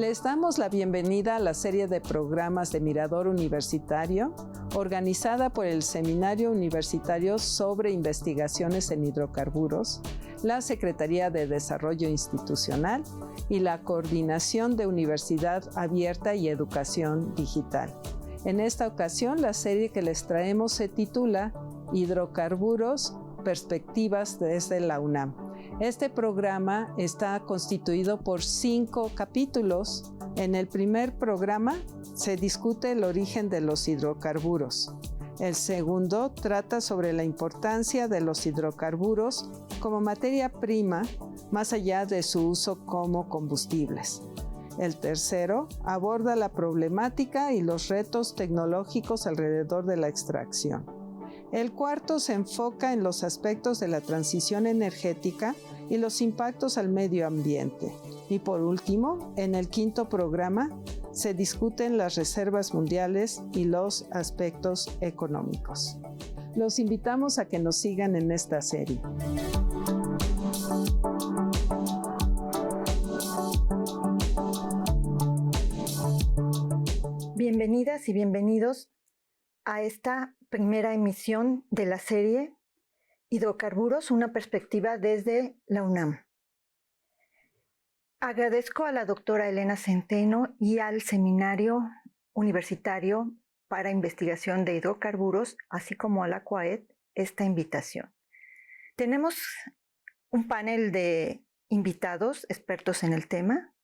Les damos la bienvenida a la serie de programas de Mirador Universitario, organizada por el Seminario Universitario sobre Investigaciones en Hidrocarburos, la Secretaría de Desarrollo Institucional y la Coordinación de Universidad Abierta y Educación Digital. En esta ocasión, la serie que les traemos se titula Hidrocarburos, Perspectivas desde la UNAM. Este programa está constituido por 5 capítulos. En el primer programa se discute el origen de los hidrocarburos. El segundo trata sobre la importancia de los hidrocarburos como materia prima, más allá de su uso como combustibles. El tercero aborda la problemática y los retos tecnológicos alrededor de la extracción. El cuarto se enfoca en los aspectos de la transición energética y los impactos al medio ambiente. Y por último, en el quinto programa, se discuten las reservas mundiales y los aspectos económicos. Los invitamos a que nos sigan en esta serie. Bienvenidas y bienvenidos a esta primera emisión de la serie Hidrocarburos, una perspectiva desde la UNAM. Agradezco a la doctora Elena Centeno y al Seminario Universitario para Investigación de Hidrocarburos, así como a la CUAED, esta invitación. Tenemos un panel de invitados expertos en el tema.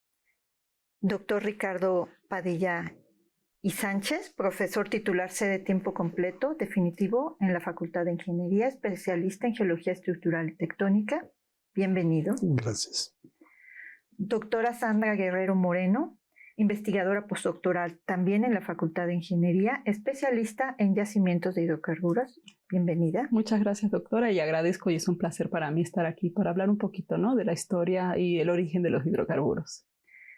Doctor Ricardo Padilla y Sánchez, profesor titular sede tiempo completo definitivo en la Facultad de Ingeniería, especialista en Geología Estructural y Tectónica. Bienvenido. Gracias. Doctora Sandra Guerrero Moreno, investigadora postdoctoral también en la Facultad de Ingeniería, especialista en yacimientos de hidrocarburos. Bienvenida. Muchas gracias, doctora, y agradezco, y es un placer para mí estar aquí para hablar un poquito, ¿no?, de la historia y el origen de los hidrocarburos.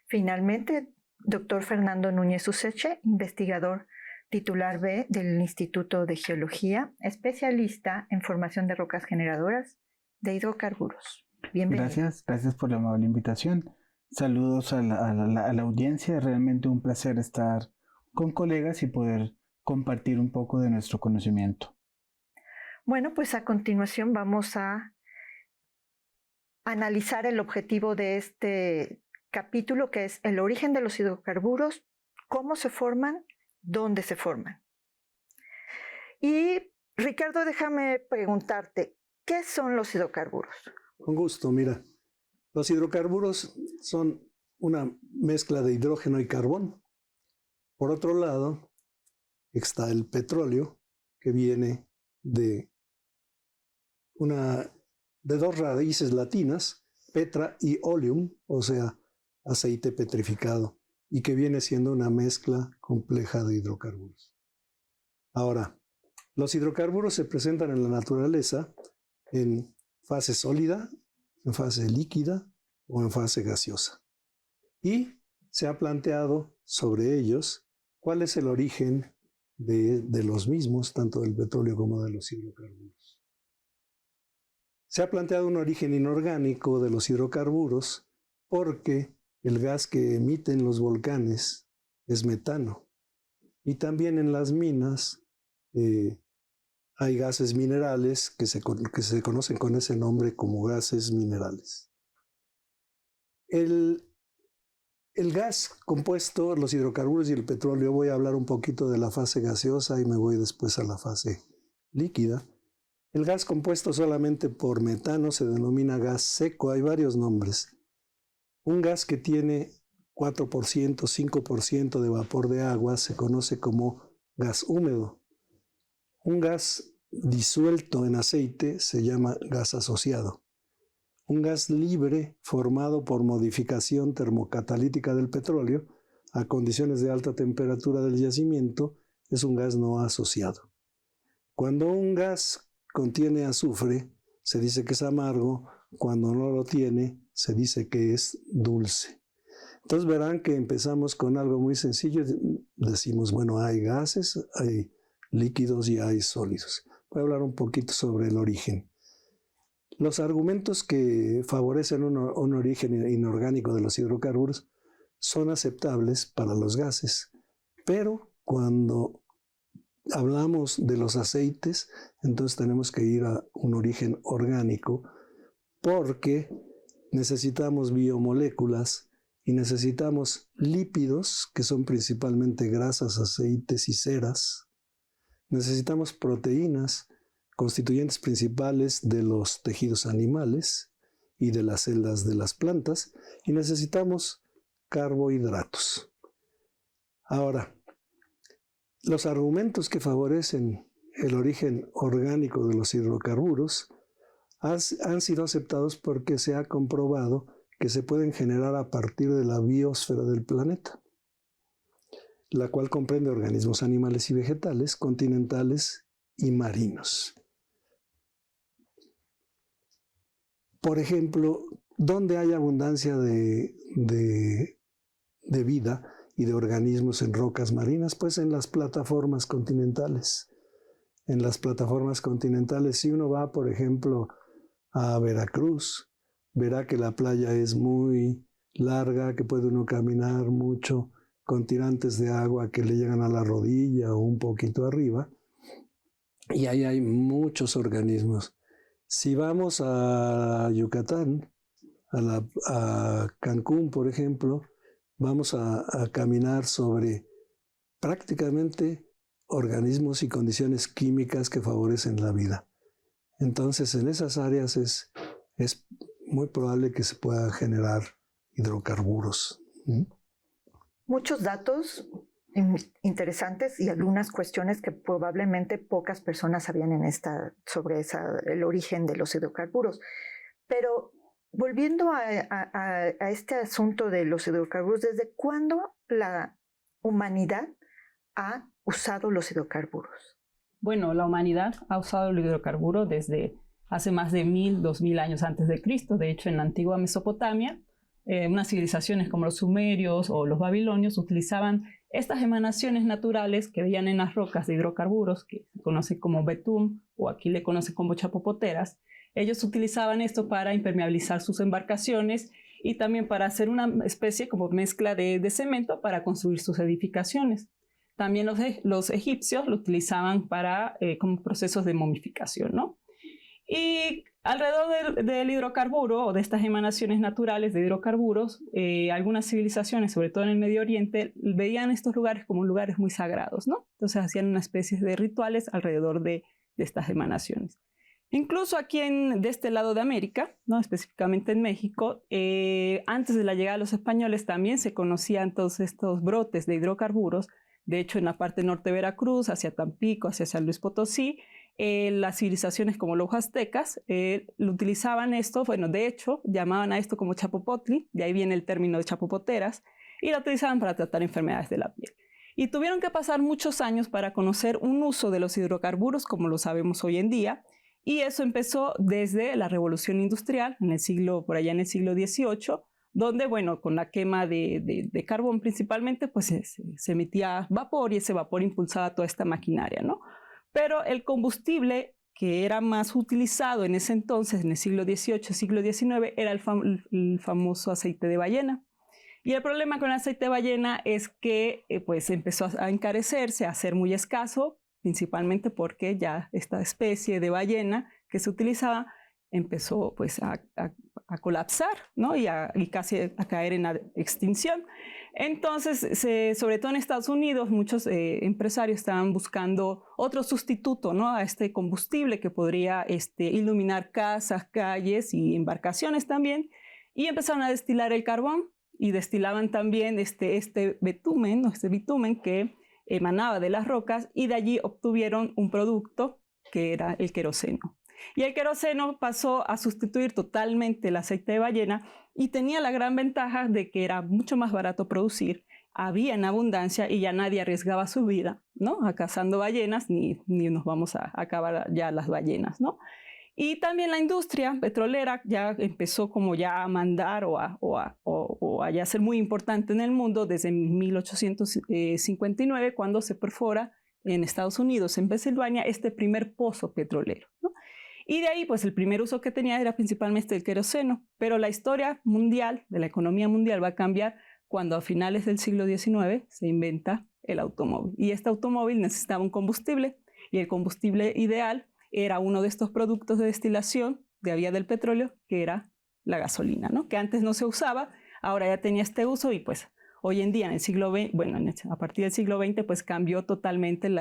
Finalmente, doctor Fernando Núñez Useche, investigador titular B del Instituto de Geología, especialista en formación de rocas generadoras de hidrocarburos. Bienvenido. Gracias por la amable invitación. Saludos a la audiencia. Realmente un placer estar con colegas y poder compartir un poco de nuestro conocimiento. Bueno, pues a continuación vamos a analizar el objetivo de este capítulo, que es el origen de los hidrocarburos, cómo se forman, dónde se forman. Y Ricardo, déjame preguntarte, ¿qué son los hidrocarburos? Con gusto, mira, los hidrocarburos son una mezcla de hidrógeno y carbón. Por otro lado, está el petróleo, que viene de dos raíces latinas, petra y oleum, o sea, aceite petrificado, y que viene siendo una mezcla compleja de hidrocarburos. Ahora, los hidrocarburos se presentan en la naturaleza en fase sólida, en fase líquida o en fase gaseosa. Y se ha planteado sobre ellos cuál es el origen de los mismos, tanto del petróleo como de los hidrocarburos. Se ha planteado un origen inorgánico de los hidrocarburos porque el gas que emiten los volcanes es metano. Y también en las minas hay gases minerales que se conocen con ese nombre como gases minerales. El gas compuesto, los hidrocarburos y el petróleo, voy a hablar un poquito de la fase gaseosa y me voy después a la fase líquida. El gas compuesto solamente por metano se denomina gas seco, hay varios nombres. Un gas que tiene 4%, 5% de vapor de agua se conoce como gas húmedo. Un gas disuelto en aceite se llama gas asociado. Un gas libre formado por modificación termocatalítica del petróleo a condiciones de alta temperatura del yacimiento es un gas no asociado. Cuando un gas contiene azufre, se dice que es amargo. Cuando no lo tiene, se dice que es dulce. Entonces verán que empezamos con algo muy sencillo. Decimos, bueno, hay gases, hay líquidos y hay sólidos. Voy a hablar un poquito sobre el origen. Los argumentos que favorecen un origen inorgánico de los hidrocarburos son aceptables para los gases. Pero cuando hablamos de los aceites, entonces tenemos que ir a un origen orgánico, porque necesitamos biomoléculas y necesitamos lípidos, que son principalmente grasas, aceites y ceras. Necesitamos proteínas, constituyentes principales de los tejidos animales y de las celdas de las plantas, y necesitamos carbohidratos. Ahora, los argumentos que favorecen el origen orgánico de los hidrocarburos han sido aceptados porque se ha comprobado que se pueden generar a partir de la biosfera del planeta, la cual comprende organismos animales y vegetales, continentales y marinos. Por ejemplo, ¿dónde hay abundancia de vida y de organismos en rocas marinas? Pues en las plataformas continentales. En las plataformas continentales, si uno va, por ejemplo, a Veracruz, verá que la playa es muy larga, que puede uno caminar mucho, con tirantes de agua que le llegan a la rodilla o un poquito arriba, y ahí hay muchos organismos. Si vamos a Yucatán, a Cancún, por ejemplo, vamos a caminar sobre prácticamente organismos y condiciones químicas que favorecen la vida. Entonces, en esas áreas es muy probable que se puedan generar hidrocarburos. Muchos datos interesantes y algunas cuestiones que probablemente pocas personas sabían sobre el origen de los hidrocarburos. Pero volviendo a este asunto de los hidrocarburos, ¿desde cuándo la humanidad ha usado los hidrocarburos? Bueno, la humanidad ha usado el hidrocarburo desde hace más de 1000, 2000 años antes de Cristo. De hecho, en la antigua Mesopotamia, unas civilizaciones como los sumerios o los babilonios utilizaban estas emanaciones naturales que veían en las rocas de hidrocarburos, que se conoce como betún, o aquí le conocen como chapopoteras. Ellos utilizaban esto para impermeabilizar sus embarcaciones y también para hacer una especie como mezcla de cemento para construir sus edificaciones. También los egipcios lo utilizaban como procesos de momificación, ¿no? Y alrededor del hidrocarburo o de estas emanaciones naturales de hidrocarburos, algunas civilizaciones, sobre todo en el Medio Oriente, veían estos lugares como lugares muy sagrados, ¿no? Entonces hacían una especie de rituales alrededor de estas emanaciones. Incluso aquí de este lado de América, ¿no? Específicamente en México, antes de la llegada de los españoles también se conocían todos estos brotes de hidrocarburos. De hecho, en la parte norte de Veracruz, hacia Tampico, hacia San Luis Potosí, las civilizaciones como los aztecas lo utilizaban esto, bueno, de hecho, llamaban a esto como chapopotli, de ahí viene el término de chapopoteras, y lo utilizaban para tratar enfermedades de la piel. Y tuvieron que pasar muchos años para conocer un uso de los hidrocarburos como lo sabemos hoy en día, y eso empezó desde la Revolución Industrial, por allá en el siglo XVIII, donde, bueno, con la quema de carbón principalmente, pues se emitía vapor y ese vapor impulsaba toda esta maquinaria, ¿no? Pero el combustible que era más utilizado en ese entonces, en el siglo XVIII, siglo XIX, era el famoso aceite de ballena. Y el problema con el aceite de ballena es que pues empezó a encarecerse, a ser muy escaso, principalmente porque ya esta especie de ballena que se utilizaba empezó pues a colapsar, ¿no? y casi a caer en la extinción. Entonces, sobre todo en Estados Unidos, muchos empresarios estaban buscando otro sustituto, ¿no? A este combustible que podría iluminar casas, calles y embarcaciones también, y empezaron a destilar el carbón y destilaban también este bitumen, ¿no? Este bitumen que emanaba de las rocas, y de allí obtuvieron un producto que era el queroseno. Y el queroseno pasó a sustituir totalmente el aceite de ballena y tenía la gran ventaja de que era mucho más barato producir, había en abundancia y ya nadie arriesgaba su vida, ¿no? A cazando ballenas, ni nos vamos a acabar ya las ballenas, ¿no? Y también la industria petrolera ya empezó como ya a mandar o a ya ser muy importante en el mundo desde 1859, cuando se perfora en Estados Unidos, en Pensilvania, este primer pozo petrolero, ¿no? Y de ahí, pues el primer uso que tenía era principalmente el queroseno, pero la historia mundial, de la economía mundial, va a cambiar cuando a finales del siglo XIX se inventa el automóvil. Y este automóvil necesitaba un combustible, y el combustible ideal era uno de estos productos de destilación de vía del petróleo, que era la gasolina, ¿no? Que antes no se usaba, ahora ya tenía este uso, y pues hoy en día, en el siglo XX, bueno, a partir del siglo XX, pues cambió totalmente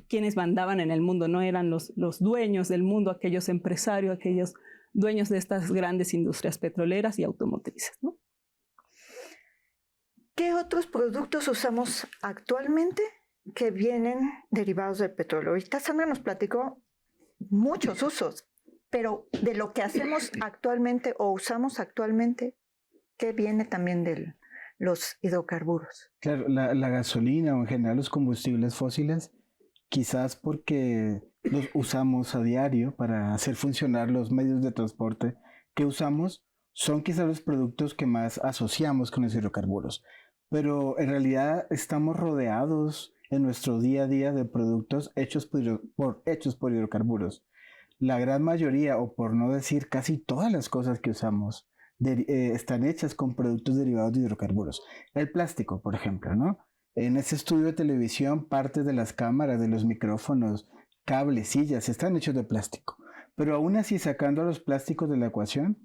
quienes mandaban en el mundo, no eran los dueños del mundo, aquellos empresarios, aquellos dueños de estas grandes industrias petroleras y automotrices, ¿no? ¿Qué otros productos usamos actualmente que vienen derivados del petróleo? Ahorita Sandra nos platicó muchos usos, pero de lo que hacemos actualmente o usamos actualmente, ¿qué viene también de los hidrocarburos? Claro, la gasolina o en general los combustibles fósiles, quizás porque los usamos a diario para hacer funcionar los medios de transporte que usamos, son quizás los productos que más asociamos con los hidrocarburos. Pero en realidad estamos rodeados en nuestro día a día de productos hechos por hidrocarburos. La gran mayoría, o por no decir casi todas las cosas que usamos, están hechas con productos derivados de hidrocarburos. El plástico, por ejemplo, ¿no? En ese estudio de televisión, parte de las cámaras, de los micrófonos, cables, sillas, están hechos de plástico. Pero aún así, sacando los plásticos de la ecuación,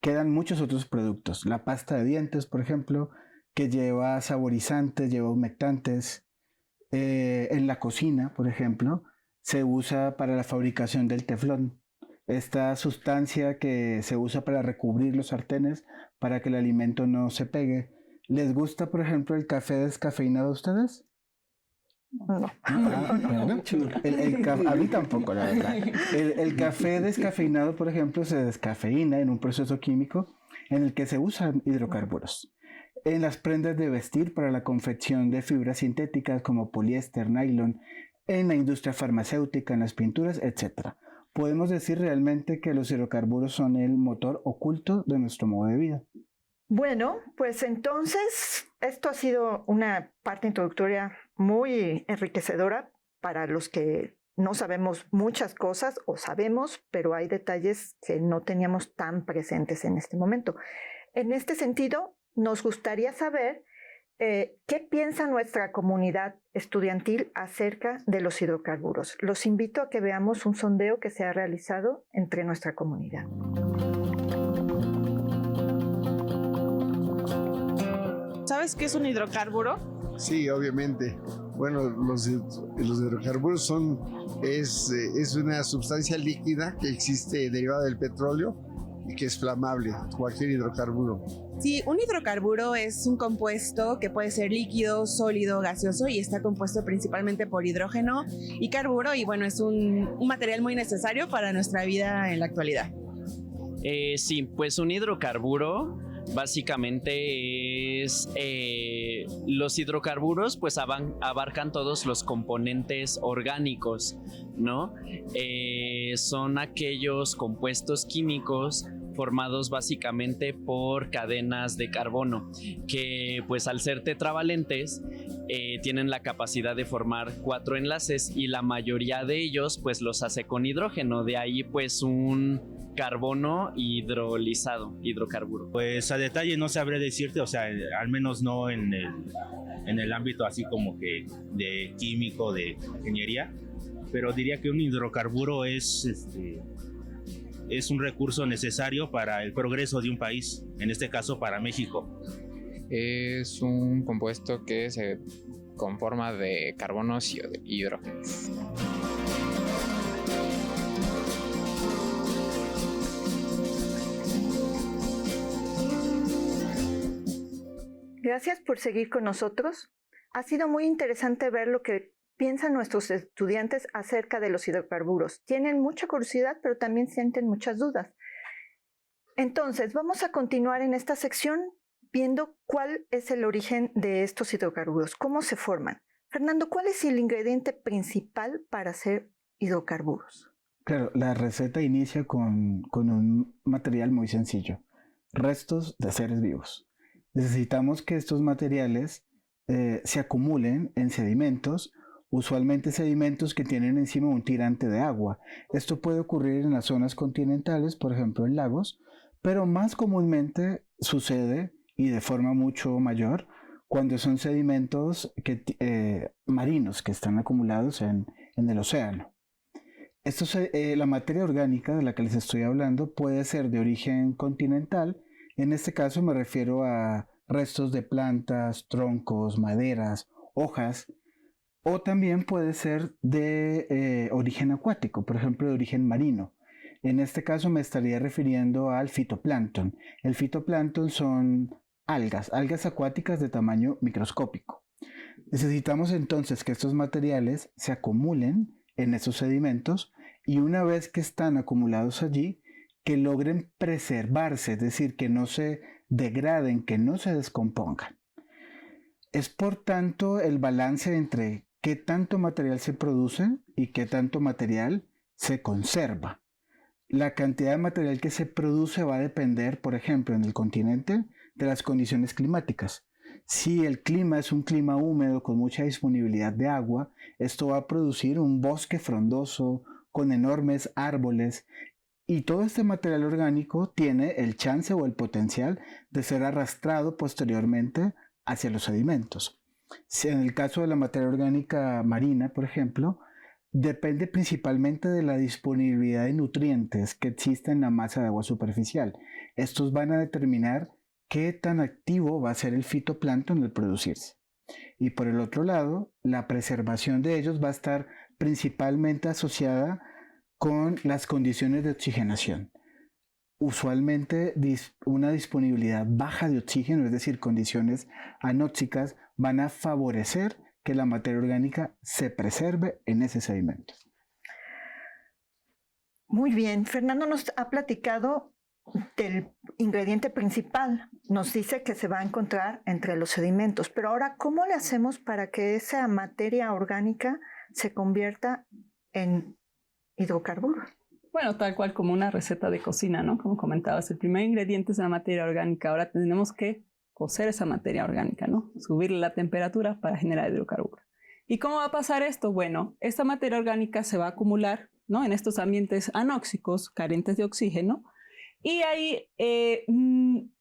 quedan muchos otros productos. La pasta de dientes, por ejemplo, que lleva saborizantes, lleva humectantes. En la cocina, por ejemplo, se usa para la fabricación del teflón. Esta sustancia que se usa para recubrir los sartenes para que el alimento no se pegue. ¿Les gusta, por ejemplo, el café descafeinado a ustedes? No. A mí tampoco, la verdad. El café descafeinado, por ejemplo, se descafeína en un proceso químico en el que se usan hidrocarburos. En las prendas de vestir para la confección de fibras sintéticas como poliéster, nylon, en la industria farmacéutica, en las pinturas, etc. Podemos decir realmente que los hidrocarburos son el motor oculto de nuestro modo de vida. Bueno, pues entonces esto ha sido una parte introductoria muy enriquecedora para los que no sabemos muchas cosas o sabemos, pero hay detalles que no teníamos tan presentes en este momento. En este sentido, nos gustaría saber qué piensa nuestra comunidad estudiantil acerca de los hidrocarburos. Los invito a que veamos un sondeo que se ha realizado entre nuestra comunidad. ¿Sabes qué es un hidrocarburo? Sí, obviamente. Bueno, los hidrocarburos es una sustancia líquida que existe derivada del petróleo y que es flamable, cualquier hidrocarburo. Sí, un hidrocarburo es un compuesto que puede ser líquido, sólido, gaseoso y está compuesto principalmente por hidrógeno y carburo y bueno, es un material muy necesario para nuestra vida en la actualidad. Sí, pues un hidrocarburo básicamente es los hidrocarburos pues abarcan todos los componentes orgánicos, ¿no? Son aquellos compuestos químicos formados básicamente por cadenas de carbono que pues al ser tetravalentes tienen la capacidad de formar 4 enlaces y la mayoría de ellos pues los hace con hidrógeno, de ahí pues un carbono hidrolizado, hidrocarburo. Pues a detalle no sabré decirte, o sea, al menos no en el ámbito así como que de químico, de ingeniería, pero diría que un hidrocarburo es un recurso necesario para el progreso de un país, en este caso para México. Es un compuesto que se conforma de carbonos y hidrógenos. Gracias por seguir con nosotros. Ha sido muy interesante ver lo que piensan nuestros estudiantes acerca de los hidrocarburos. Tienen mucha curiosidad, pero también sienten muchas dudas. Entonces, vamos a continuar en esta sección viendo cuál es el origen de estos hidrocarburos, cómo se forman. Fernando, ¿cuál es el ingrediente principal para hacer hidrocarburos? Claro, la receta inicia con un material muy sencillo: restos de seres vivos. Necesitamos que estos materiales se acumulen en sedimentos, usualmente sedimentos que tienen encima un tirante de agua. Esto puede ocurrir en las zonas continentales, por ejemplo en lagos, pero más comúnmente sucede y de forma mucho mayor cuando son sedimentos marinos que están acumulados en el océano. La materia orgánica de la que les estoy hablando puede ser de origen continental. En este caso me refiero a restos de plantas, troncos, maderas, hojas, o también puede ser de origen acuático, por ejemplo, de origen marino. En este caso me estaría refiriendo al fitoplancton. El fitoplancton son algas acuáticas de tamaño microscópico. Necesitamos entonces que estos materiales se acumulen en esos sedimentos y una vez que están acumulados allí, que logren preservarse, es decir, que no se degraden, que no se descompongan. Es por tanto el balance entre qué tanto material se produce y qué tanto material se conserva. La cantidad de material que se produce va a depender, por ejemplo, en el continente, de las condiciones climáticas. Si el clima es un clima húmedo con mucha disponibilidad de agua, esto va a producir un bosque frondoso con enormes árboles y todo este material orgánico tiene el chance o el potencial de ser arrastrado posteriormente hacia los sedimentos. Si en el caso de la materia orgánica marina, por ejemplo, depende principalmente de la disponibilidad de nutrientes que existen en la masa de agua superficial. Estos van a determinar qué tan activo va a ser el fitoplancton al producirse. Y por el otro lado, la preservación de ellos va a estar principalmente asociada con las condiciones de oxigenación. Usualmente una disponibilidad baja de oxígeno, es decir, condiciones anóxicas, van a favorecer que la materia orgánica se preserve en ese sedimento. Muy bien, Fernando nos ha platicado del ingrediente principal. Nos dice que se va a encontrar entre los sedimentos, pero ahora, ¿cómo le hacemos para que esa materia orgánica se convierta en hidrocarburos? Bueno, tal cual como una receta de cocina, ¿no? Como comentabas, el primer ingrediente es la materia orgánica. Ahora tenemos que cocer esa materia orgánica, ¿no? Subirle la temperatura para generar hidrocarburos. ¿Y cómo va a pasar esto? Bueno, esta materia orgánica se va a acumular, ¿no? En estos ambientes anóxicos, carentes de oxígeno, y ahí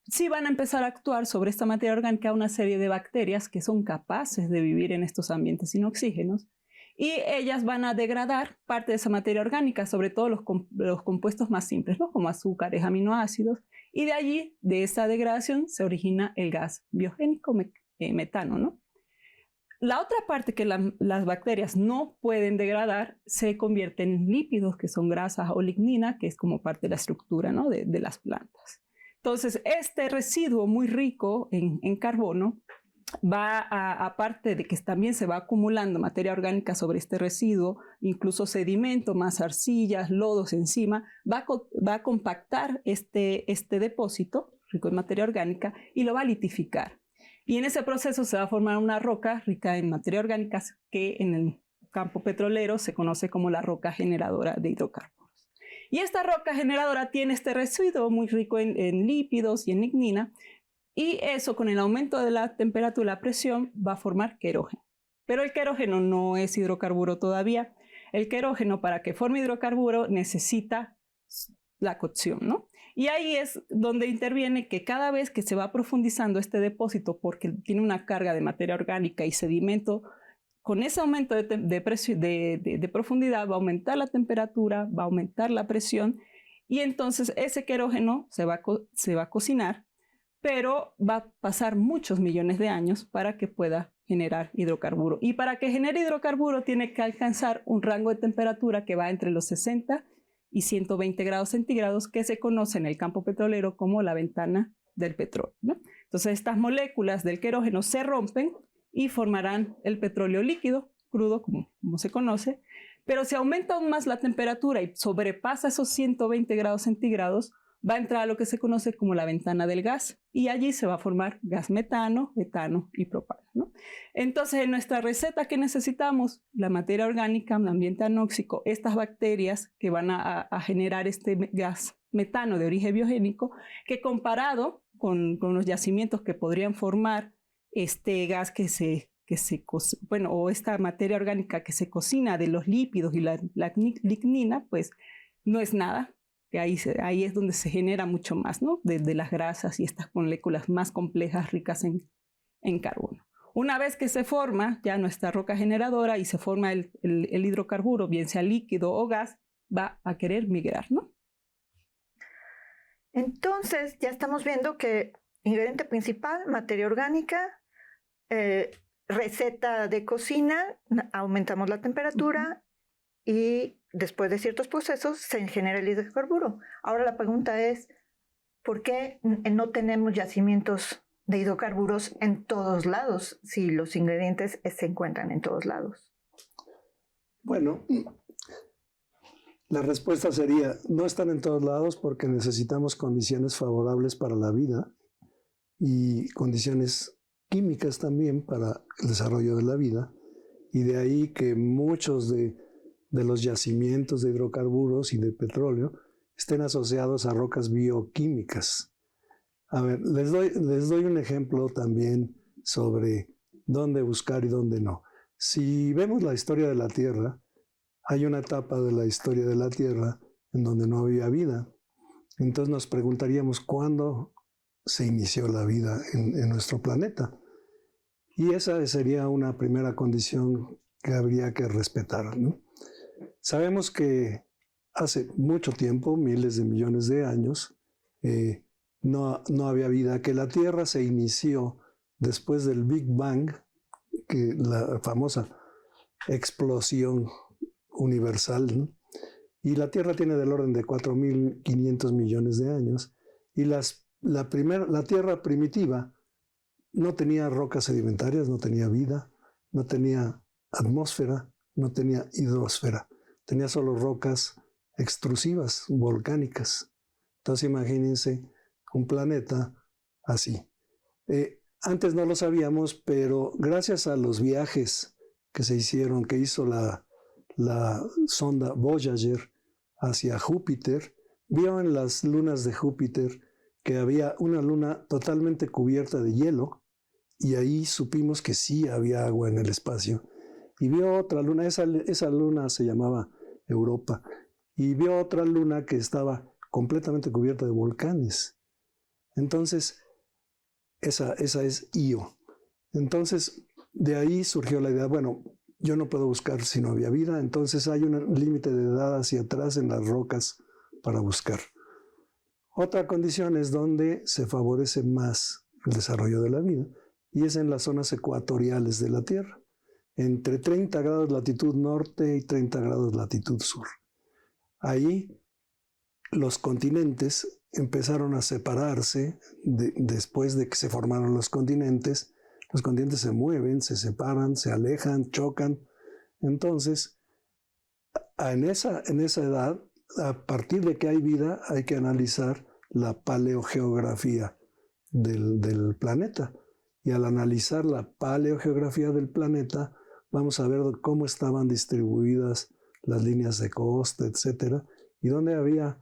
sí van a empezar a actuar sobre esta materia orgánica una serie de bacterias que son capaces de vivir en estos ambientes sin oxígenos, y ellas van a degradar parte de esa materia orgánica, sobre todo los compuestos más simples, ¿no? Como azúcares, aminoácidos, y de allí, de esa degradación, se origina el gas biogénico metano, ¿no? La otra parte que las bacterias no pueden degradar se convierte en lípidos, que son grasas o lignina, que es como parte de la estructura, ¿no? de las plantas. Entonces, este residuo muy rico en carbono va aparte de que también se va acumulando materia orgánica sobre este residuo, incluso sedimento, más arcillas, lodos encima, va a compactar este depósito rico en materia orgánica y lo va a litificar. Y en ese proceso se va a formar una roca rica en materia orgánica que en el campo petrolero se conoce como la roca generadora de hidrocarburos. Y esta roca generadora tiene este residuo muy rico en lípidos y en lignina, y eso con el aumento de la temperatura y la presión va a formar querógeno. Pero el querógeno no es hidrocarburo todavía. El querógeno, para que forme hidrocarburo, necesita la cocción, ¿no? Y ahí es donde interviene que cada vez que se va profundizando este depósito, porque tiene una carga de materia orgánica y sedimento, con ese aumento de profundidad va a aumentar la temperatura, va a aumentar la presión, y entonces ese querógeno se va a cocinar, pero va a pasar muchos millones de años para que pueda generar hidrocarburo. Y para que genere hidrocarburo tiene que alcanzar un rango de temperatura que va entre los 60 y 120 grados centígrados, que se conoce en el campo petrolero como la ventana del petróleo, ¿no? Entonces estas moléculas del querógeno se rompen y formarán el petróleo líquido, crudo, como se conoce, pero si aumenta aún más la temperatura y sobrepasa esos 120 grados centígrados, va a entrar a lo que se conoce como la ventana del gas, y allí se va a formar gas metano, etano y propano, ¿no? Entonces, en nuestra receta, ¿qué necesitamos? La materia orgánica, un ambiente anóxico, estas bacterias que van a generar este gas metano de origen biogénico, que comparado con los yacimientos que podrían formar este gas o esta materia orgánica que se cocina de los lípidos y la lignina, pues no es nada. que ahí es donde se genera mucho más, ¿no? De las grasas y estas moléculas más complejas ricas en carbono. Una vez que se forma ya nuestra roca generadora y se forma el hidrocarburo, bien sea líquido o gas, va a querer migrar, ¿no? Entonces ya estamos viendo que ingrediente principal, materia orgánica, receta de cocina, aumentamos la temperatura y después de ciertos procesos se genera el hidrocarburo. Ahora la pregunta es, ¿por qué no tenemos yacimientos de hidrocarburos en todos lados si los ingredientes se encuentran en todos lados? Bueno, la respuesta sería, no están en todos lados porque necesitamos condiciones favorables para la vida y condiciones químicas también para el desarrollo de la vida, y de ahí que muchos de los yacimientos de hidrocarburos y de petróleo estén asociados a rocas bioquímicas. A ver, les doy un ejemplo también sobre dónde buscar y dónde no. Si vemos la historia de la Tierra, hay una etapa de la historia de la Tierra en donde no había vida. Entonces nos preguntaríamos cuándo se inició la vida en nuestro planeta. Y esa sería una primera condición que habría que respetar, ¿no? Sabemos que hace mucho tiempo, miles de millones de años, no había vida, que la Tierra se inició después del Big Bang, que la famosa explosión universal, ¿no? Y la Tierra tiene del orden de 4.500 millones de años, y la Tierra primitiva no tenía rocas sedimentarias, no tenía vida, no tenía atmósfera, no tenía hidrosfera, tenía solo rocas extrusivas, volcánicas. Entonces imagínense un planeta así. Antes no lo sabíamos, pero gracias a los viajes que se hicieron, que hizo la sonda Voyager hacia Júpiter, vio en las lunas de Júpiter que había una luna totalmente cubierta de hielo, y ahí supimos que sí había agua en el espacio. Y vio otra luna, esa luna se llamaba Europa, y vio otra luna que estaba completamente cubierta de volcanes. Entonces, esa es Io. Entonces, de ahí surgió la idea, bueno, yo no puedo buscar si no había vida, entonces hay un límite de edad hacia atrás en las rocas para buscar. Otra condición es donde se favorece más el desarrollo de la vida, y es en las zonas ecuatoriales de la Tierra, entre 30 grados latitud norte y 30 grados latitud sur. Ahí los continentes empezaron a separarse después de que se formaron los continentes. Los continentes se mueven, se separan, se alejan, chocan. Entonces, en esa edad, a partir de que hay vida, hay que analizar la paleogeografía del planeta. Y al analizar la paleogeografía del planeta, vamos a ver cómo estaban distribuidas las líneas de costa, etcétera, y dónde había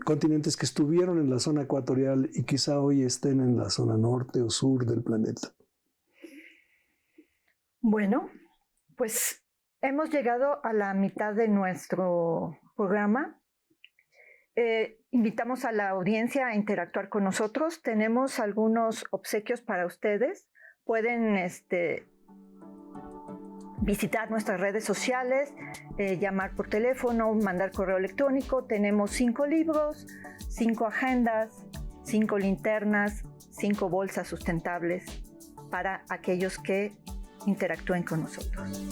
continentes que estuvieron en la zona ecuatorial y quizá hoy estén en la zona norte o sur del planeta. Bueno, pues hemos llegado a la mitad de nuestro programa. Invitamos a la audiencia a interactuar con nosotros. Tenemos algunos obsequios para ustedes. Pueden visitar nuestras redes sociales, llamar por teléfono, mandar correo electrónico. Tenemos 5 libros, 5 agendas, 5 linternas, 5 bolsas sustentables para aquellos que interactúen con nosotros.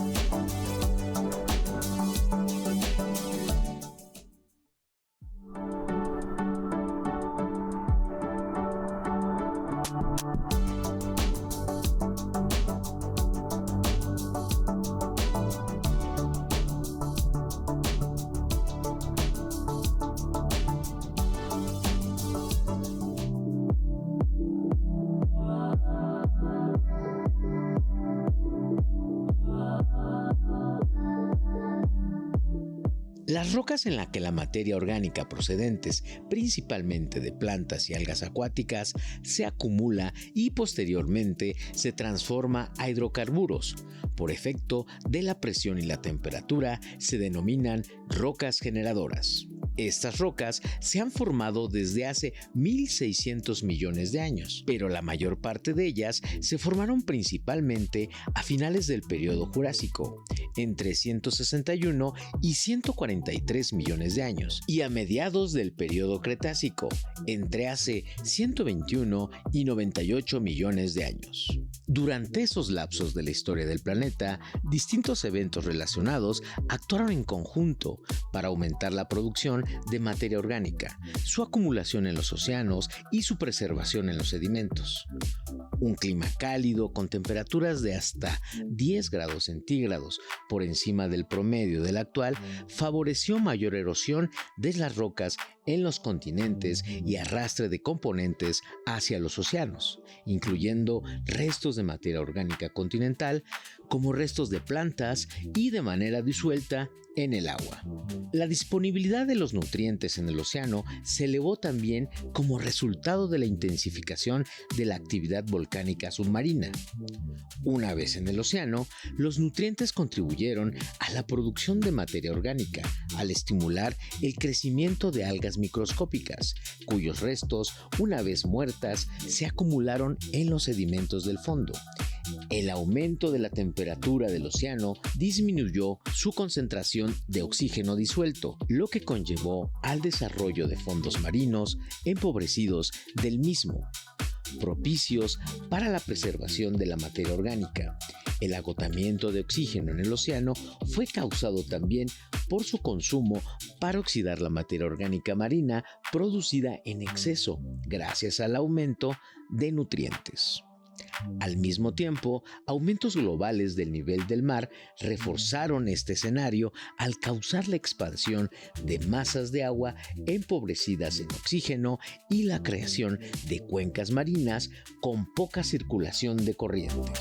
Las rocas en las que la materia orgánica procedentes principalmente de plantas y algas acuáticas se acumula y posteriormente se transforma a hidrocarburos. Por efecto de la presión y la temperatura se denominan rocas generadoras. Estas rocas se han formado desde hace 1.600 millones de años, pero la mayor parte de ellas se formaron principalmente a finales del periodo Jurásico, entre 161 y 143 millones de años, y a mediados del periodo Cretácico, entre hace 121 y 98 millones de años. Durante esos lapsos de la historia del planeta, distintos eventos relacionados actuaron en conjunto para aumentar la producción de materia orgánica, su acumulación en los océanos y su preservación en los sedimentos. Un clima cálido con temperaturas de hasta 10 grados centígrados por encima del promedio del actual favoreció mayor erosión de las rocas en los continentes y arrastre de componentes hacia los océanos, incluyendo restos de materia orgánica continental como restos de plantas y de manera disuelta en el agua. La disponibilidad de los nutrientes en el océano se elevó también como resultado de la intensificación de la actividad volcánica submarina. Una vez en el océano, los nutrientes contribuyeron a la producción de materia orgánica, al estimular el crecimiento de algas microscópicas, cuyos restos, una vez muertas, se acumularon en los sedimentos del fondo. El aumento de la temperatura del océano disminuyó su concentración de oxígeno disuelto, lo que conllevó al desarrollo de fondos marinos empobrecidos del mismo, propicios para la preservación de la materia orgánica. El agotamiento de oxígeno en el océano fue causado también por su consumo para oxidar la materia orgánica marina producida en exceso gracias al aumento de nutrientes. Al mismo tiempo, aumentos globales del nivel del mar reforzaron este escenario al causar la expansión de masas de agua empobrecidas en oxígeno y la creación de cuencas marinas con poca circulación de corrientes.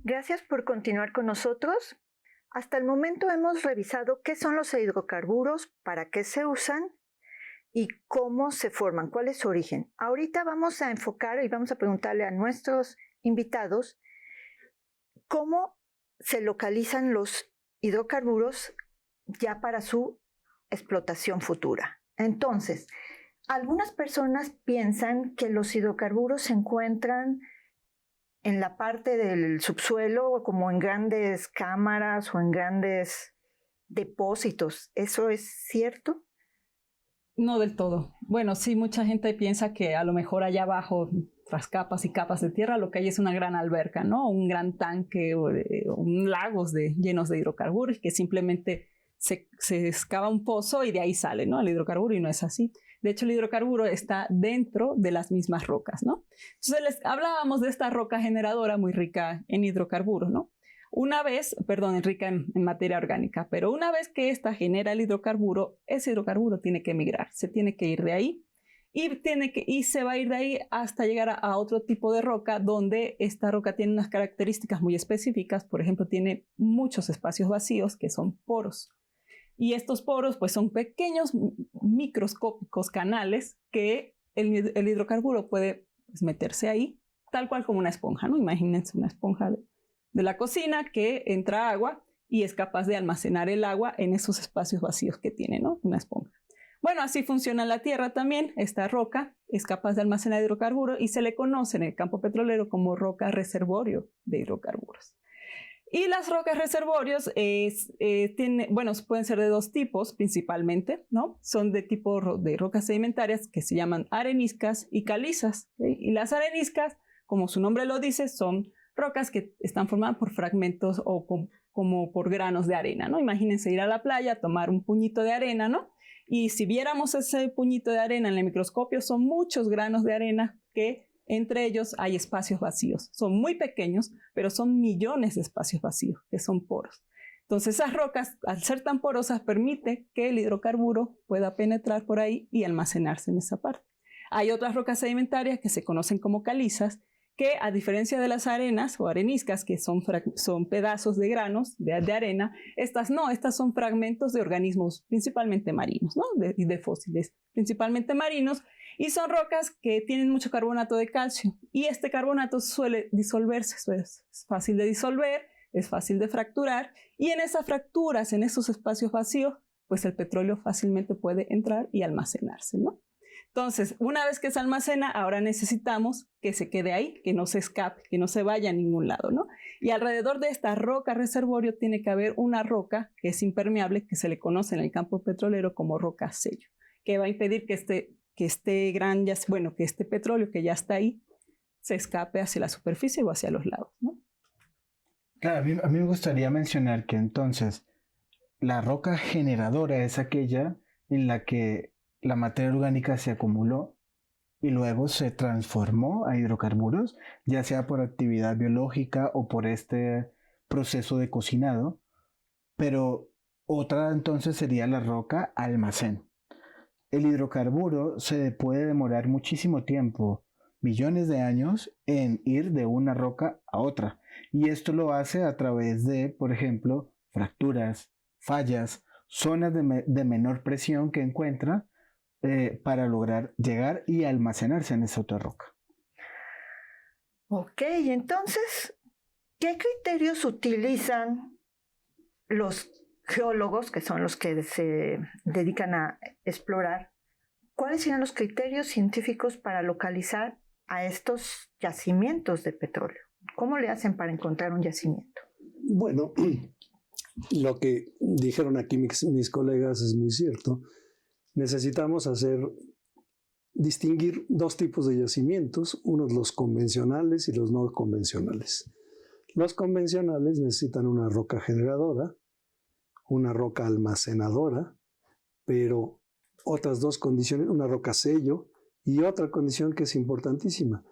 Gracias por continuar con nosotros. Hasta el momento hemos revisado qué son los hidrocarburos, para qué se usan y cómo se forman, cuál es su origen. Ahorita vamos a enfocar y vamos a preguntarle a nuestros invitados cómo se localizan los hidrocarburos ya para su explotación futura. Entonces, algunas personas piensan que los hidrocarburos se encuentran en la parte del subsuelo, como en grandes cámaras o en grandes depósitos. ¿Eso es cierto? No del todo. Bueno, sí, mucha gente piensa que a lo mejor allá abajo, tras capas y capas de tierra, lo que hay es una gran alberca, ¿no? Un gran tanque o lagos llenos de hidrocarburos, que simplemente se excava un pozo y de ahí sale, ¿no? El hidrocarburo, y no es así. De hecho, el hidrocarburo está dentro de las mismas rocas, ¿no? Entonces, hablábamos de esta roca generadora muy rica en hidrocarburos, ¿no? Rica en materia orgánica, pero una vez que esta genera el hidrocarburo, ese hidrocarburo tiene que migrar, se tiene que ir de ahí y se va a ir de ahí hasta llegar a otro tipo de roca, donde esta roca tiene unas características muy específicas. Por ejemplo, tiene muchos espacios vacíos que son poros. Y estos poros pues son pequeños microscópicos canales que el hidrocarburo puede meterse ahí, tal cual como una esponja, ¿no? Imagínense una esponja de la cocina que entra agua y es capaz de almacenar el agua en esos espacios vacíos que tiene, ¿no? Una esponja. Bueno, así funciona la Tierra también. Esta roca es capaz de almacenar hidrocarburo y se le conoce en el campo petrolero como roca reservorio de hidrocarburos. Y las rocas reservorios pueden ser de dos tipos principalmente, ¿no? Son de tipo de rocas sedimentarias que se llaman areniscas y calizas, ¿sí? Y las areniscas, como su nombre lo dice, son rocas que están formadas por fragmentos o como por granos de arena, ¿no? Imagínense ir a la playa, tomar un puñito de arena, ¿no? Y si viéramos ese puñito de arena en el microscopio, son muchos granos de arena que entre ellos hay espacios vacíos. Son muy pequeños, pero son millones de espacios vacíos, que son poros. Entonces esas rocas, al ser tan porosas, permite que el hidrocarburo pueda penetrar por ahí y almacenarse en esa parte. Hay otras rocas sedimentarias que se conocen como calizas, que a diferencia de las arenas o areniscas, que son pedazos de granos de arena, estas no, estas son fragmentos de organismos principalmente marinos, ¿no? Y de fósiles principalmente marinos, y son rocas que tienen mucho carbonato de calcio, y este carbonato suele disolverse, es fácil de disolver, es fácil de fracturar, y en esas fracturas, en esos espacios vacíos, pues el petróleo fácilmente puede entrar y almacenarse, ¿no? Entonces, una vez que se almacena, ahora necesitamos que se quede ahí, que no se escape, que no se vaya a ningún lado, ¿no? Y alrededor de esta roca reservorio tiene que haber una roca que es impermeable, que se le conoce en el campo petrolero como roca sello, que va a impedir que este petróleo que ya está ahí se escape hacia la superficie o hacia los lados, ¿no? Claro, a mí me gustaría mencionar que entonces la roca generadora es aquella en la que la materia orgánica se acumuló y luego se transformó a hidrocarburos, ya sea por actividad biológica o por este proceso de cocinado, pero otra entonces sería la roca almacén. El hidrocarburo se puede demorar muchísimo tiempo, millones de años, en ir de una roca a otra, y esto lo hace a través de, por ejemplo, fracturas, fallas, zonas de menor presión que encuentra para lograr llegar y almacenarse en esa otra roca. Ok, entonces, ¿qué criterios utilizan los geólogos, que son los que se dedican a explorar? ¿Cuáles serían los criterios científicos para localizar a estos yacimientos de petróleo? ¿Cómo le hacen para encontrar un yacimiento? Bueno, lo que dijeron aquí mis colegas es muy cierto. Necesitamos distinguir dos tipos de yacimientos, unos los convencionales y los no convencionales. Los convencionales necesitan una roca generadora, una roca almacenadora, pero otras dos condiciones, una roca sello y otra condición que es importantísima.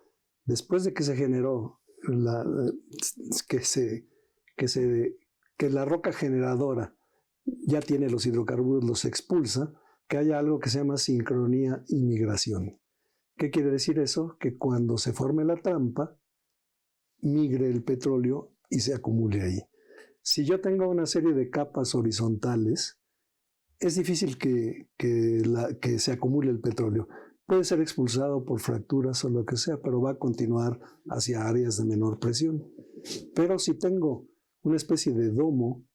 Después de que se generó que la roca generadora ya tiene los hidrocarburos, los expulsa, que haya algo que se llama sincronía y migración. ¿Qué quiere decir eso? Que cuando se forme la trampa, migre el petróleo y se acumule ahí. Si yo tengo una serie de capas horizontales, es difícil que se acumule el petróleo. Puede ser expulsado por fracturas o lo que sea, pero va a continuar hacia áreas de menor presión. Pero si tengo una especie de domo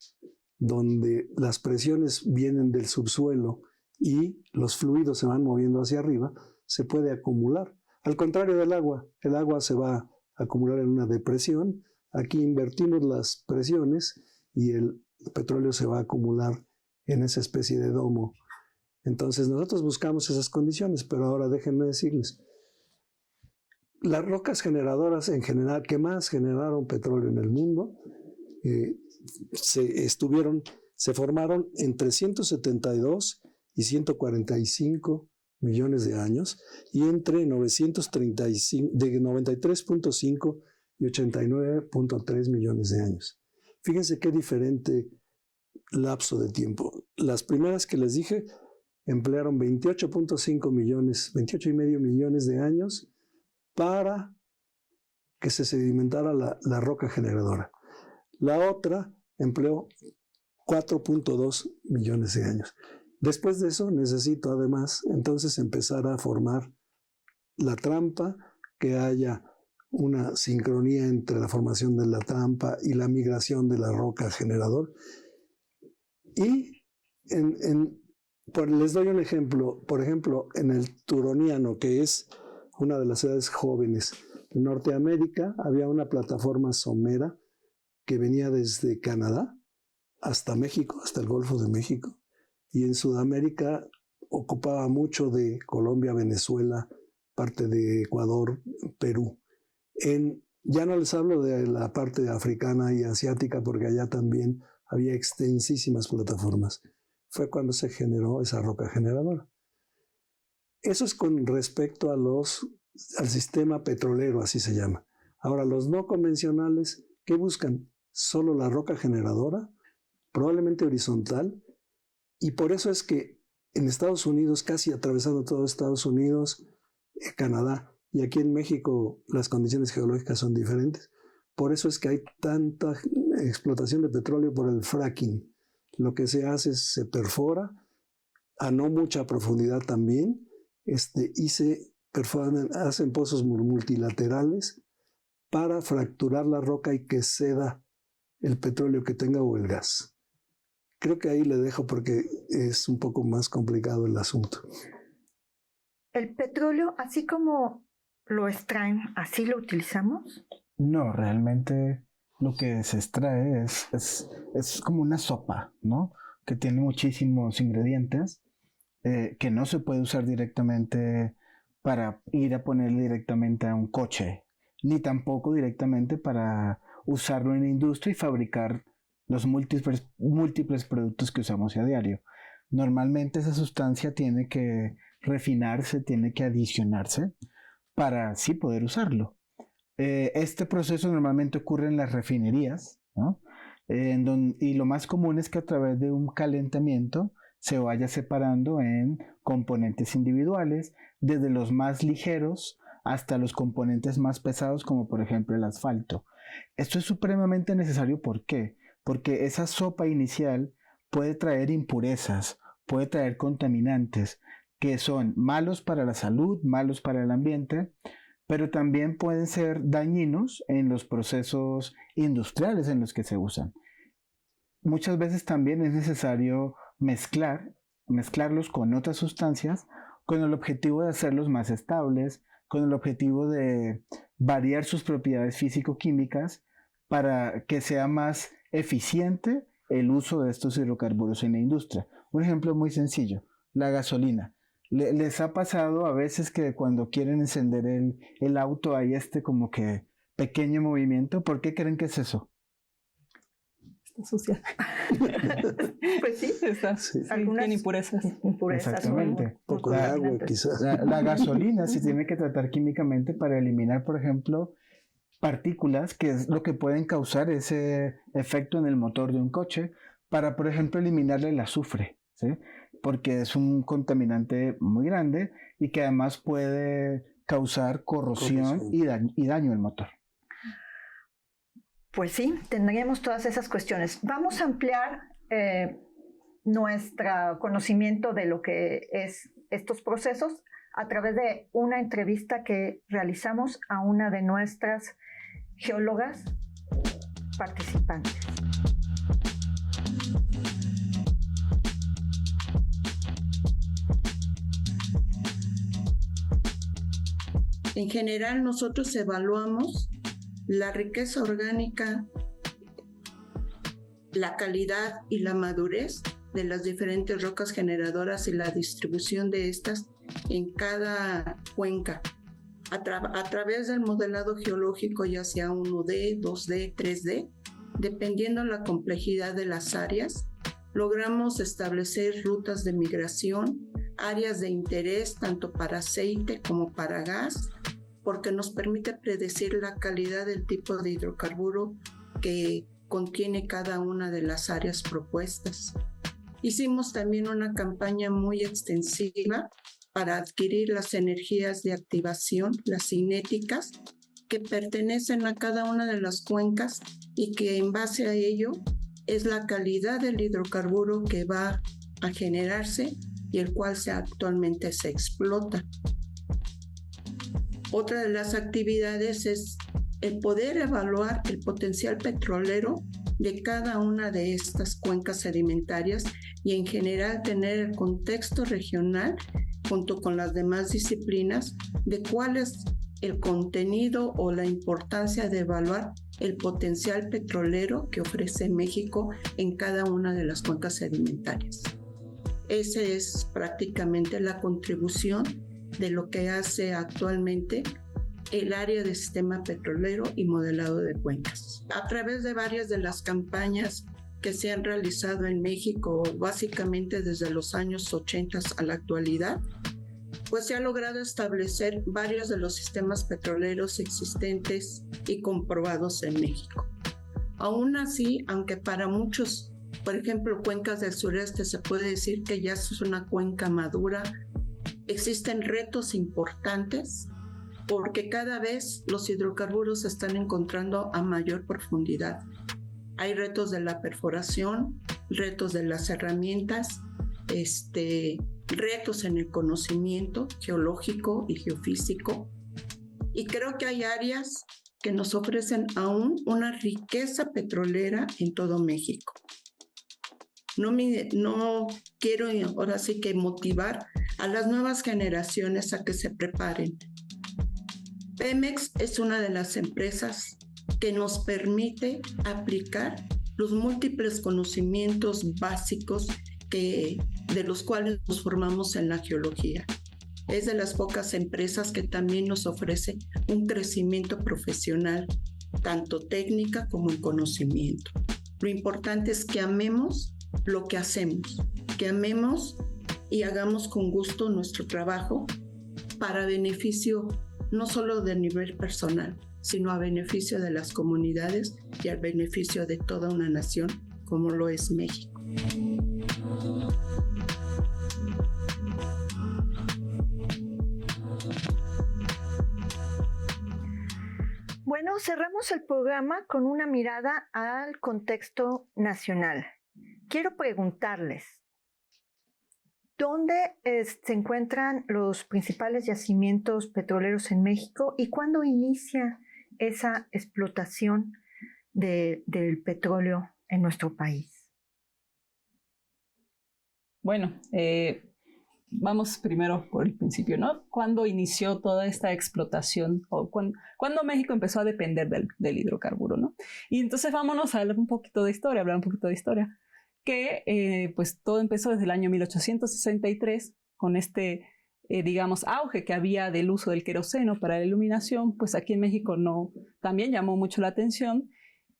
donde las presiones vienen del subsuelo y los fluidos se van moviendo hacia arriba, se puede acumular. Al contrario del agua, el agua se va a acumular en una depresión. Aquí invertimos las presiones y el petróleo se va a acumular en esa especie de domo. Entonces nosotros buscamos esas condiciones, pero ahora déjenme decirles, las rocas generadoras en general que más generaron petróleo en el mundo se formaron entre 172 y 145 millones de años y entre 93.5 y 89.3 millones de años. Fíjense qué diferente lapso de tiempo. Las primeras que les dije emplearon 28.5 millones, 28,5 millones de años para que se sedimentara la roca generadora. La otra empleó 4.2 millones de años. Después de eso necesito además entonces empezar a formar la trampa, que haya una sincronía entre la formación de la trampa y la migración de la roca generador. Y les doy un ejemplo. Por ejemplo, en el Turoniano, que es una de las ciudades jóvenes de Norteamérica, había una plataforma somera que venía desde Canadá hasta México, hasta el Golfo de México. Y en Sudamérica ocupaba mucho de Colombia, Venezuela, parte de Ecuador, Perú. Ya no les hablo de la parte africana y asiática, porque allá también había extensísimas plataformas. Fue cuando se generó esa roca generadora. Eso es con respecto al sistema petrolero, así se llama. Ahora, los no convencionales, ¿qué buscan? Solo la roca generadora, probablemente horizontal, y por eso es que en Estados Unidos, casi atravesando todo Estados Unidos, Canadá y aquí en México las condiciones geológicas son diferentes. Por eso es que hay tanta explotación de petróleo por el fracking. Lo que se hace es se perfora a no mucha profundidad también, y se perforan, hacen pozos multilaterales para fracturar la roca y que ceda el petróleo que tenga o el gas. Creo que ahí le dejo porque es un poco más complicado el asunto. ¿El petróleo, así como lo extraen, así lo utilizamos? No, realmente lo que se extrae es como una sopa, ¿no? Que tiene muchísimos ingredientes que no se puede usar directamente para ir a ponerle directamente a un coche, ni tampoco directamente para usarlo en la industria y fabricar los múltiples productos que usamos a diario. Normalmente esa sustancia tiene que refinarse, tiene que adicionarse para así poder usarlo. Este proceso normalmente ocurre en las refinerías, ¿no? Y lo más común es que a través de un calentamiento se vaya separando en componentes individuales, desde los más ligeros hasta los componentes más pesados, como por ejemplo el asfalto. Esto es supremamente necesario. ¿Por qué? Porque esa sopa inicial puede traer impurezas, puede traer contaminantes que son malos para la salud, malos para el ambiente, pero también pueden ser dañinos en los procesos industriales en los que se usan. Muchas veces también es necesario mezclarlos con otras sustancias con el objetivo de hacerlos más estables, con el objetivo de variar sus propiedades físico-químicas para que sea más eficiente el uso de estos hidrocarburos en la industria. Un ejemplo muy sencillo, la gasolina. ¿Les ha pasado a veces que cuando quieren encender el auto hay como que pequeño movimiento? ¿Por qué creen que es eso? Está sucia. Pues sí. Tiene impurezas. Exactamente. Poco de agua, quizás. La gasolina se tiene que tratar químicamente para eliminar, por ejemplo, partículas, que es lo que pueden causar ese efecto en el motor de un coche, para, por ejemplo, eliminarle el azufre, ¿sí? Porque es un contaminante muy grande y que además puede causar corrosión y daño al motor. Pues sí, tendríamos todas esas cuestiones. Vamos a ampliar nuestro conocimiento de lo que es estos procesos a través de una entrevista que realizamos a una de nuestras geólogas participantes. En general, nosotros evaluamos la riqueza orgánica, la calidad y la madurez de las diferentes rocas generadoras y la distribución de estas en cada cuenca. A través del modelado geológico, ya sea 1D, 2D, 3D, dependiendo la complejidad de las áreas, logramos establecer rutas de migración, áreas de interés tanto para aceite como para gas, porque nos permite predecir la calidad del tipo de hidrocarburo que contiene cada una de las áreas propuestas. Hicimos también una campaña muy extensiva para adquirir las energías de activación, las cinéticas, que pertenecen a cada una de las cuencas y que en base a ello es la calidad del hidrocarburo que va a generarse y el cual actualmente se explota. Otra de las actividades es el poder evaluar el potencial petrolero de cada una de estas cuencas sedimentarias y en general tener el contexto regional junto con las demás disciplinas de cuál es el contenido o la importancia de evaluar el potencial petrolero que ofrece México en cada una de las cuencas sedimentarias. Esa es prácticamente la contribución de lo que hace actualmente el área de sistema petrolero y modelado de cuencas. A través de varias de las campañas que se han realizado en México, básicamente desde los años 80 a la actualidad, pues se ha logrado establecer varios de los sistemas petroleros existentes y comprobados en México. Aún así, aunque para muchos, por ejemplo, cuencas del sureste, se puede decir que ya es una cuenca madura, existen retos importantes porque cada vez los hidrocarburos se están encontrando a mayor profundidad. Hay retos de la perforación, retos de las herramientas, retos en el conocimiento geológico y geofísico. Y creo que hay áreas que nos ofrecen aún una riqueza petrolera en todo México. No quiero ahora sí que motivar a las nuevas generaciones a que se preparen. Pemex es una de las empresas que nos permite aplicar los múltiples conocimientos básicos de los cuales nos formamos en la geología. Es de las pocas empresas que también nos ofrece un crecimiento profesional, tanto técnica como en conocimiento. Lo importante es que amemos lo que hacemos, que amemos y hagamos con gusto nuestro trabajo para beneficio no solo de nivel personal, sino a beneficio de las comunidades y al beneficio de toda una nación como lo es México. Bueno, cerramos el programa con una mirada al contexto nacional. Quiero preguntarles, ¿dónde se encuentran los principales yacimientos petroleros en México y cuándo inicia esa explotación del petróleo en nuestro país? Bueno, vamos primero por el principio, ¿no? ¿Cuándo inició toda esta explotación? O ¿cuándo México empezó a depender del hidrocarburo, ¿no? Y entonces vámonos a hablar un poquito de historia, que pues todo empezó desde el año 1863 con digamos, auge que había del uso del queroseno para la iluminación, pues aquí en México también llamó mucho la atención.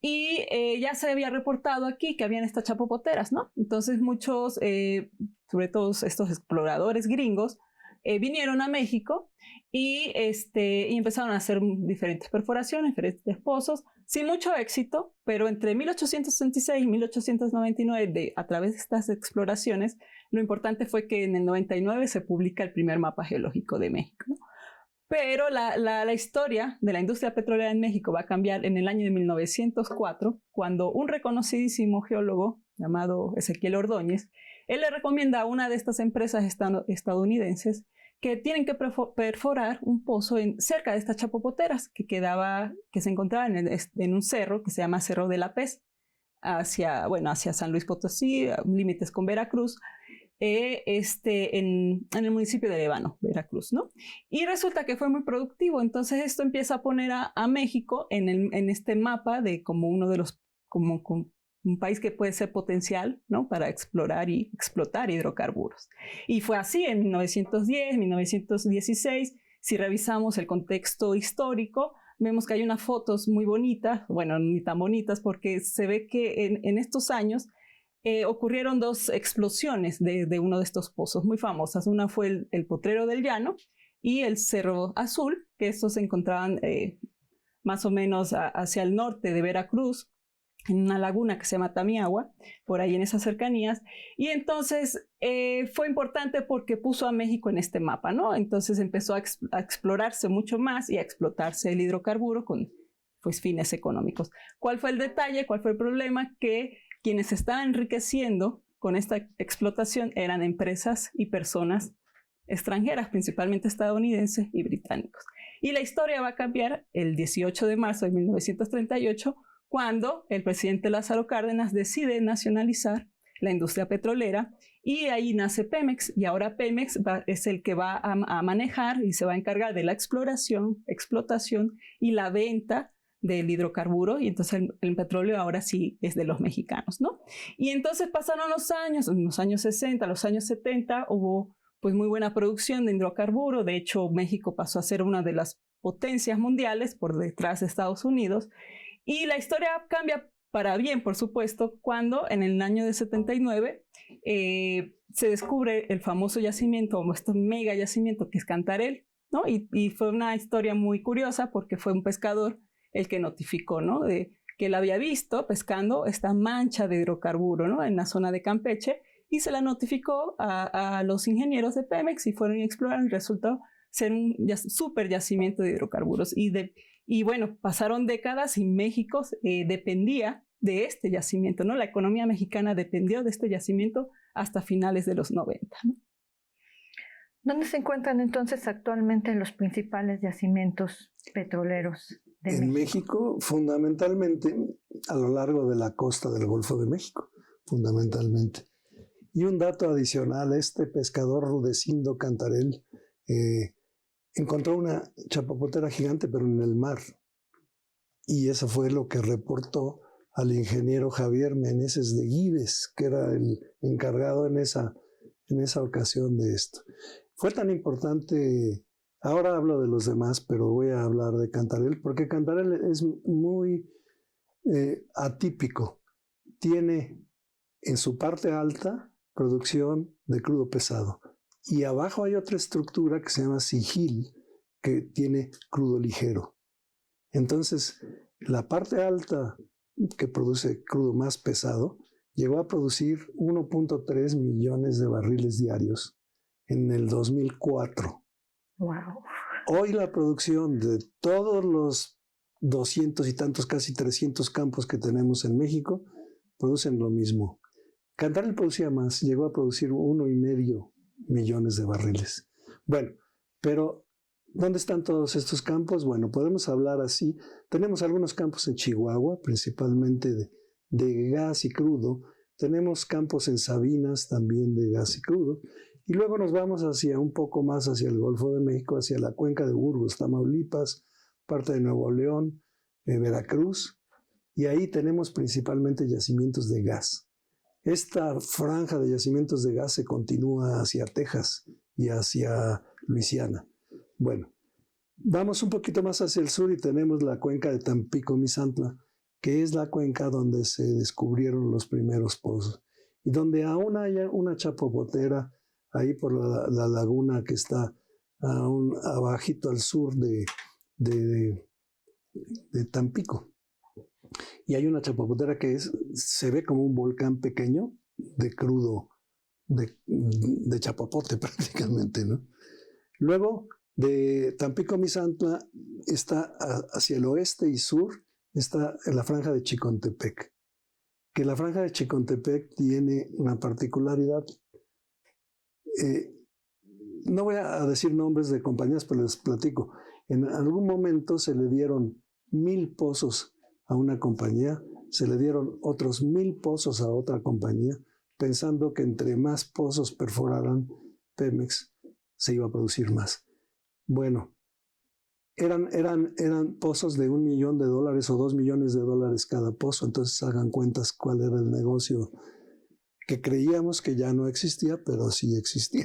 Y ya se había reportado aquí que habían estas chapopoteras, ¿no? Entonces muchos, sobre todo estos exploradores gringos, vinieron a México y empezaron a hacer diferentes perforaciones, diferentes pozos, sin mucho éxito, pero entre 1866 y 1899, a través de estas exploraciones, lo importante fue que en el 99 se publica el primer mapa geológico de México, ¿no? Pero la historia de la industria petrolera en México va a cambiar en el año de 1904, cuando un reconocidísimo geólogo llamado Ezequiel Ordóñez, él le recomienda a una de estas empresas estadounidenses que tienen que perforar un pozo cerca de estas chapopoteras que se encontraban en un cerro que se llama Cerro de la Pez, hacia San Luis Potosí, límites con Veracruz, en el municipio de Lébano, Veracruz, ¿no? Y resulta que fue muy productivo, entonces esto empieza a poner a México en este mapa de como uno de los, como un país que puede ser potencial, ¿no? Para explorar y explotar hidrocarburos. Y fue así en 1910, 1916, si revisamos el contexto histórico, vemos que hay unas fotos muy bonitas, bueno, ni tan bonitas, porque se ve que en estos años ocurrieron dos explosiones de uno de estos pozos muy famosas. Una fue el Potrero del Llano y el Cerro Azul, que estos se encontraban más o menos hacia el norte de Veracruz, en una laguna que se llama Tamiagua, por ahí en esas cercanías. Y entonces fue importante porque puso a México en este mapa, ¿no? Entonces empezó a explorarse mucho más y a explotarse el hidrocarburo con pues, fines económicos. ¿Cuál fue el detalle? ¿Cuál fue el problema? Que quienes estaban enriqueciendo con esta explotación eran empresas y personas extranjeras, principalmente estadounidenses y británicos. Y la historia va a cambiar el 18 de marzo de 1938, cuando el presidente Lázaro Cárdenas decide nacionalizar la industria petrolera y ahí nace Pemex. Y ahora Pemex es el que va a manejar y se va a encargar de la exploración, explotación y la venta del hidrocarburo, y entonces el petróleo ahora sí es de los mexicanos, ¿no? Y entonces pasaron los años, en los años 60, los años 70, hubo pues muy buena producción de hidrocarburo. De hecho, México pasó a ser una de las potencias mundiales por detrás de Estados Unidos, y la historia cambia para bien, por supuesto, cuando en el año de 79 se descubre el famoso yacimiento, o este mega yacimiento que es Cantarell, ¿no? Y fue una historia muy curiosa porque fue un pescador el que notificó, ¿no? De que él había visto pescando esta mancha de hidrocarburo, ¿no? En la zona de Campeche, y se la notificó a los ingenieros de Pemex y fueron a explorar, y resultó ser un super yacimiento de hidrocarburos. Y bueno, pasaron décadas y México dependía de este yacimiento, ¿no? La economía mexicana dependió de este yacimiento hasta finales de los 90, ¿no? ¿Dónde se encuentran entonces actualmente los principales yacimientos petroleros de México? En México, fundamentalmente, a lo largo de la costa del Golfo de México, fundamentalmente. Y un dato adicional, este pescador Rudecindo Cantarell encontró una chapapotera gigante, pero en el mar. Y eso fue lo que reportó al ingeniero Javier Meneses de Gives, que era el encargado en esa ocasión de esto. Fue tan importante, ahora hablo de los demás, pero voy a hablar de Cantarell, porque Cantarell es muy atípico. Tiene en su parte alta producción de crudo pesado. Y abajo hay otra estructura que se llama Sigil, que tiene crudo ligero. Entonces, la parte alta que produce crudo más pesado llegó a producir 1.3 millones de barriles diarios en el 2004. Wow. Hoy la producción de todos los 200 y tantos, casi 300 campos que tenemos en México, producen lo mismo. Cantarell producía más, llegó a producir 1.5 millones de barriles. Bueno, pero ¿dónde están todos estos campos? Bueno, podemos hablar así. Tenemos algunos campos en Chihuahua, principalmente de gas y crudo. Tenemos campos en Sabinas también de gas y crudo. Y luego nos vamos hacia un poco más hacia el Golfo de México, hacia la cuenca de Burgos, Tamaulipas, parte de Nuevo León, Veracruz. Y ahí tenemos principalmente yacimientos de gas. Esta franja de yacimientos de gas se continúa hacia Texas y hacia Luisiana. Bueno, vamos un poquito más hacia el sur y tenemos la cuenca de Tampico-Misantla, que es la cuenca donde se descubrieron los primeros pozos y donde aún hay una chapapotera ahí por la laguna que está abajito al sur de Tampico. Y hay una chapapotera que se ve como un volcán pequeño de crudo, de chapapote prácticamente, ¿no? Luego, de Tampico-Misantla está hacia el oeste y sur, está en la franja de Chicontepec. Que la franja de Chicontepec tiene una particularidad. No voy a decir nombres de compañías, pero les platico. En algún momento se le dieron 1,000 pozos a una compañía, se le dieron otros 1,000 pozos a otra compañía, pensando que entre más pozos perforaran Pemex, se iba a producir más. Bueno, eran pozos de $1 millón o $2 millones cada pozo, entonces hagan cuentas cuál era el negocio que creíamos que ya no existía, pero sí existía.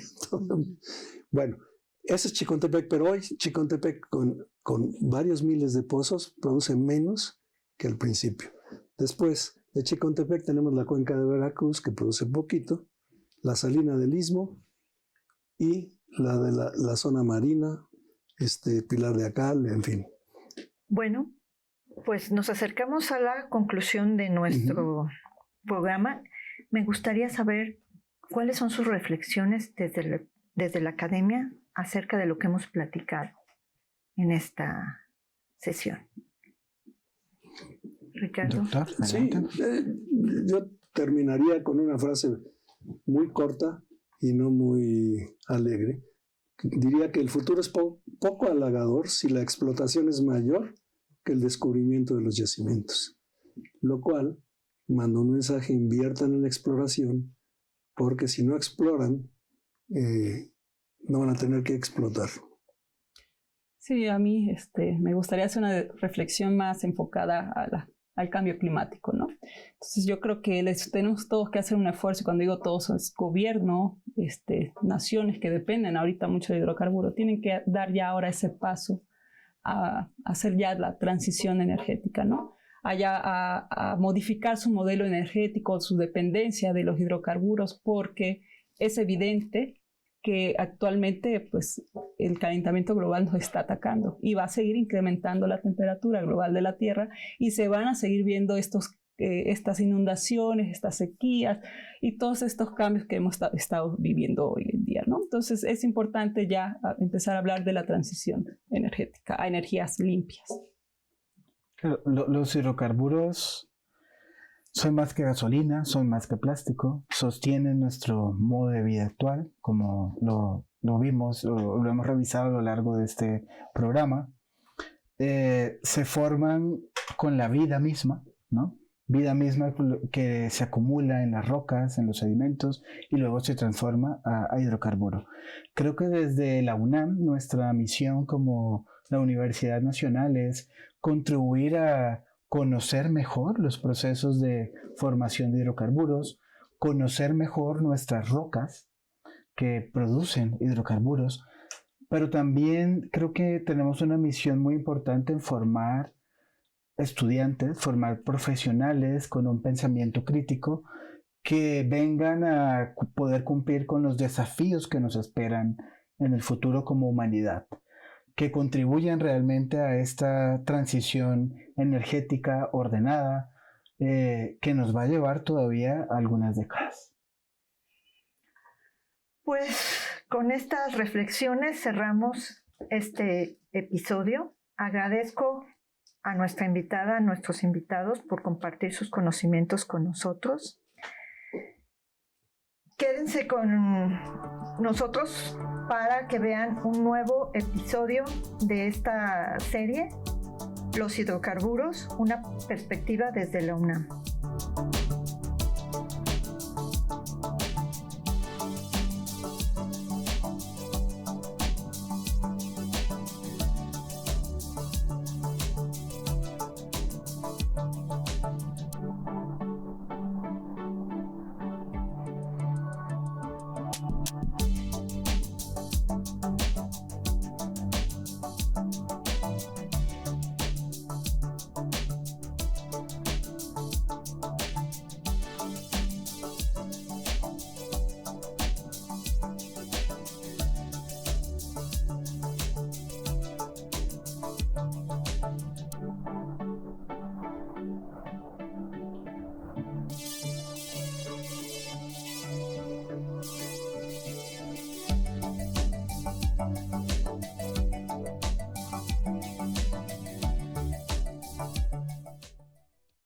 Bueno, ese es Chicontepec, pero hoy Chicontepec con varios miles de pozos produce menos que al principio. Después de Chicontepec tenemos la cuenca de Veracruz, que produce poquito, la salina del Istmo y la de la zona marina, Pilar de Acal, en fin. Bueno, pues nos acercamos a la conclusión de nuestro programa. Me gustaría saber cuáles son sus reflexiones desde la academia acerca de lo que hemos platicado en esta sesión. Ricardo. Doctor, sí, yo terminaría con una frase muy corta y no muy alegre. Diría que el futuro es poco halagador si la explotación es mayor que el descubrimiento de los yacimientos. Lo cual manda un mensaje: inviertan en la exploración, porque si no exploran, no van a tener que explotar. Sí, a mí me gustaría hacer una reflexión más enfocada al cambio climático, ¿no? Entonces yo creo que tenemos todos que hacer un esfuerzo, y cuando digo todos es gobierno, naciones que dependen ahorita mucho de hidrocarburos, tienen que dar ya ahora ese paso a hacer ya la transición energética, ¿no? A modificar su modelo energético, su dependencia de los hidrocarburos, porque es evidente que actualmente pues, el calentamiento global nos está atacando y va a seguir incrementando la temperatura global de la Tierra, y se van a seguir viendo estos estas inundaciones, estas sequías y todos estos cambios que hemos estado viviendo hoy en día, ¿no? Entonces es importante ya empezar a hablar de la transición energética a energías limpias. Los hidrocarburos son más que gasolina, son más que plástico, sostienen nuestro modo de vida actual, como lo vimos, lo hemos revisado a lo largo de este programa. Se forman con la vida misma, ¿no? Vida misma que se acumula en las rocas, en los sedimentos y luego se transforma a hidrocarburo. Creo que desde la UNAM nuestra misión como la Universidad Nacional es contribuir a conocer mejor los procesos de formación de hidrocarburos, conocer mejor nuestras rocas que producen hidrocarburos, pero también creo que tenemos una misión muy importante en formar estudiantes, formar profesionales con un pensamiento crítico que vengan a poder cumplir con los desafíos que nos esperan en el futuro como humanidad, que contribuyan realmente a esta transición energética ordenada que nos va a llevar todavía algunas décadas. Pues con estas reflexiones cerramos este episodio. Agradezco a nuestra invitada, a nuestros invitados por compartir sus conocimientos con nosotros. Quédense con nosotros para que vean un nuevo episodio de esta serie, Los hidrocarburos, una perspectiva desde la UNAM.